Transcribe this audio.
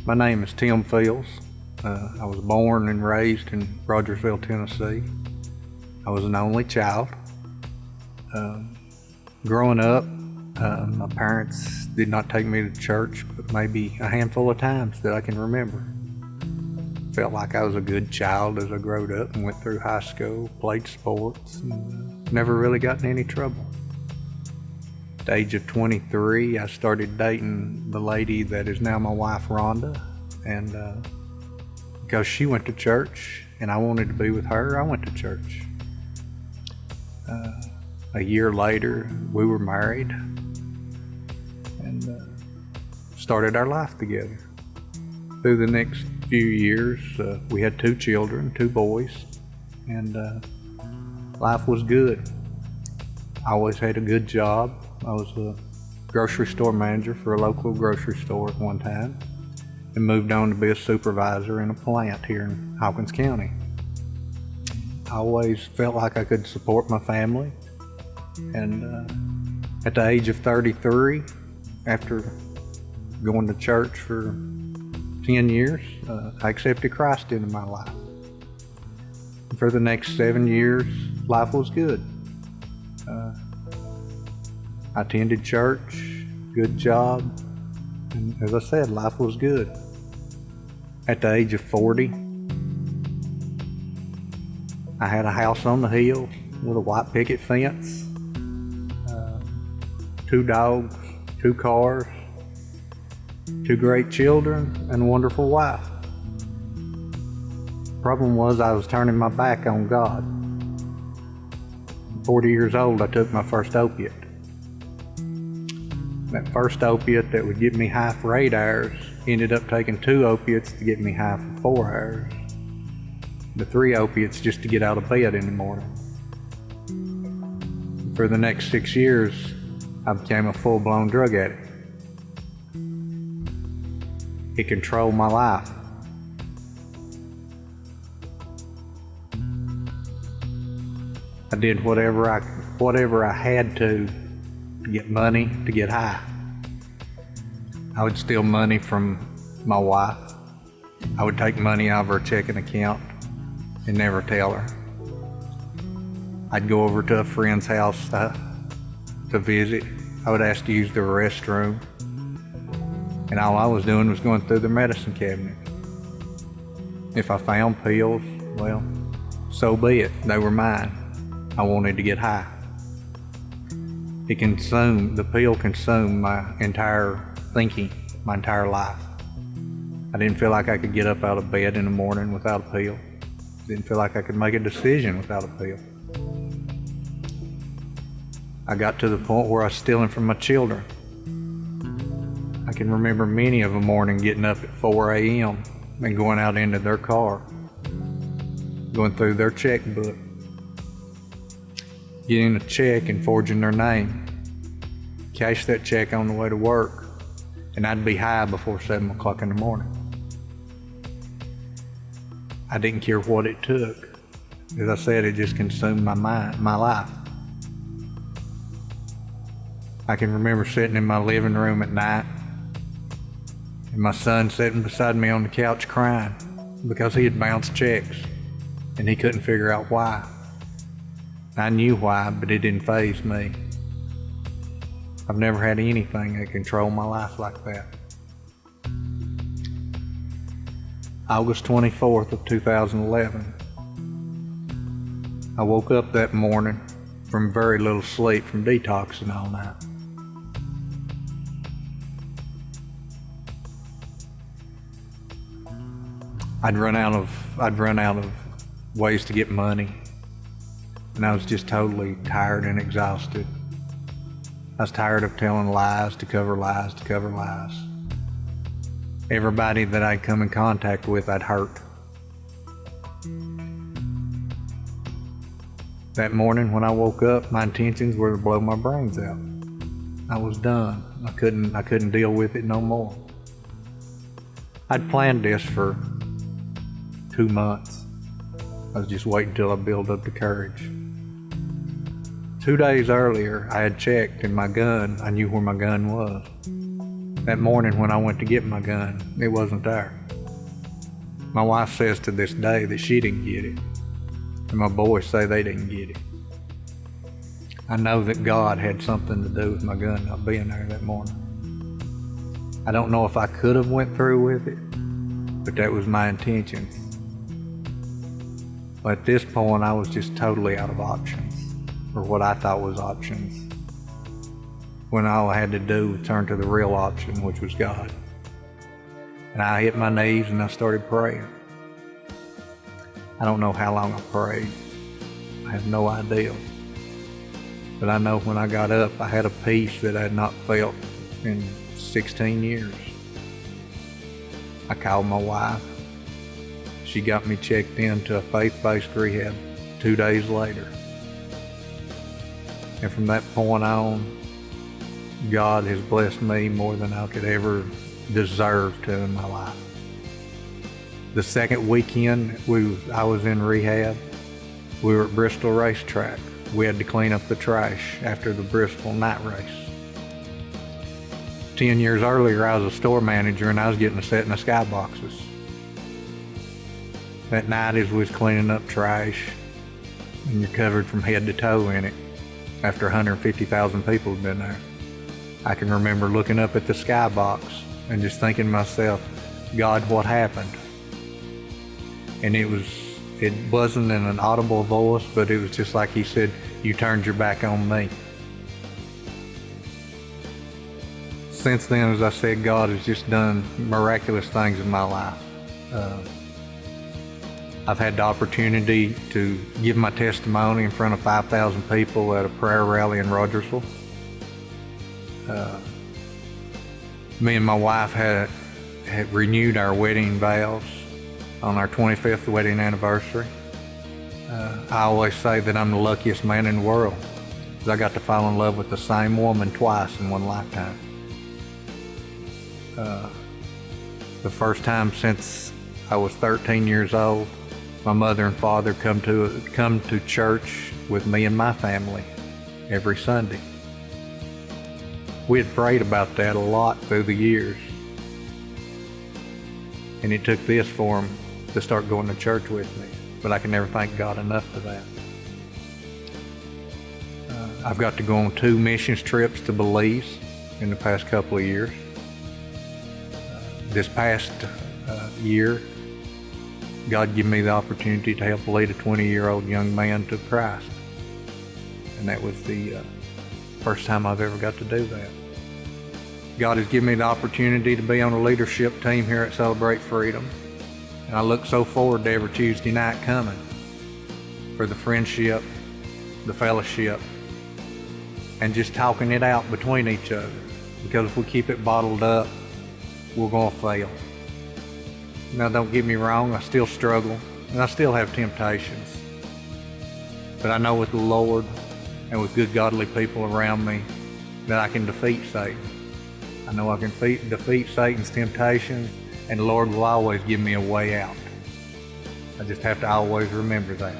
My name is Tim Fields. I was born and raised in Rogersville, Tennessee. I was an only child. Growing up, my parents did not take me to church, but maybe a handful of times that I can remember. Felt like I was a good child as I growed up and went through high school, played sports, and never really got in any trouble. At the age of 23, I started dating the lady that is now my wife, Rhonda, and because she went to church and I wanted to be with her, I went to church. A year later, we were married and started our life together. Through the next few years, we had 2 children, 2 boys, and life was good. I always had a good job. I was a grocery store manager for a local grocery store at one time and moved on to be a supervisor in a plant here in Hawkins County. I always felt like I could support my family, and at the age of 33, after going to church for 10 years, I accepted Christ into my life. For the next 7 years, life was good. I attended church, good job, and as I said, life was good. At the age of 40, I had a house on the hill with a white picket fence, 2 dogs, 2 cars, 2 great children, and a wonderful wife. Problem was I was turning my back on God. At 40 years old, I took my first opiate. That first opiate that would get me high for 8 hours ended up taking 2 opiates to get me high for 4 hours. The 3 opiates just to get out of bed in the morning. For the next 6 years, I became a full-blown drug addict. It controlled my life. I did whatever I had to get money to get high. I would steal money from my wife. I would take money out of her checking account and never tell her. I'd go over to a friend's house to visit. I would ask to use the restroom, and all I was doing was going through the medicine cabinet. If I found pills, well, so be it. They were mine. I wanted to get high. The pill consumed my entire thinking, my entire life. I didn't feel like I could get up out of bed in the morning without a pill. Didn't feel like I could make a decision without a pill. I got to the point where I was stealing from my children. I can remember many of a morning getting up at 4 a.m. and going out into their car, going through their checkbook, getting a check and forging their name, cash that check on the way to work, and I'd be high before 7 o'clock in the morning. I didn't care what it took. As I said, it just consumed my mind, my life. I can remember sitting in my living room at night and my son sitting beside me on the couch crying because he had bounced checks and he couldn't figure out why. I knew why, but it didn't faze me. I've never had anything that controlled my life like that. August 24th of 2011. I woke up that morning from very little sleep from detoxing all night. I'd run out of ways to get money, and I was just totally tired and exhausted. I was tired of telling lies to cover lies to cover lies. Everybody that I'd come in contact with, I'd hurt. That morning when I woke up, my intentions were to blow my brains out. I was done. I couldn't deal with it no more. I'd planned this for 2 months. I was just waiting till I built up the courage. 2 days earlier, I had checked, and I knew where my gun was. That morning when I went to get my gun, it wasn't there. My wife says to this day that she didn't get it, and my boys say they didn't get it. I know that God had something to do with my gun not being there that morning. I don't know if I could have went through with it, but that was my intentions. But at this point, I was just totally out of options, or what I thought was options, when all I had to do was turn to the real option, which was God. And I hit my knees and I started praying. I don't know how long I prayed. I have no idea. But I know when I got up, I had a peace that I had not felt in 16 years. I called my wife. She got me checked into a faith-based rehab 2 days later. And from that point on, God has blessed me more than I could ever deserve to in my life. The second weekend I was in rehab, we were at Bristol Racetrack. We had to clean up the trash after the Bristol night race. 10 years earlier, I was a store manager and I was getting to sit in the skyboxes. That night as we was cleaning up trash, and you're covered from head to toe in it after 150,000 people had been there. I can remember looking up at the skybox and just thinking to myself, God, what happened? And it wasn't in an audible voice, but it was just like he said, you turned your back on me. Since then, as I said, God has just done miraculous things in my life. I've had the opportunity to give my testimony in front of 5,000 people at a prayer rally in Rogersville. Me and my wife had renewed our wedding vows on our 25th wedding anniversary. I always say that I'm the luckiest man in the world, because I got to fall in love with the same woman twice in one lifetime. The first time since I was 13 years old, my mother and father come to church with me and my family every Sunday. We had prayed about that a lot through the years, and it took this for them to start going to church with me, but I can never thank God enough for that. I've got to go on 2 missions trips to Belize in the past couple of years. This past year, God gave me the opportunity to help lead a 20-year-old young man to Christ, and that was the first time I've ever got to do that. God has given me the opportunity to be on a leadership team here at Celebrate Freedom, and I look so forward to every Tuesday night coming for the friendship, the fellowship, and just talking it out between each other, because if we keep it bottled up, we're going to fail. Now, don't get me wrong, I still struggle, and I still have temptations, but I know with the Lord and with good godly people around me that I can defeat Satan. I know I can defeat Satan's temptations, and the Lord will always give me a way out. I just have to always remember that.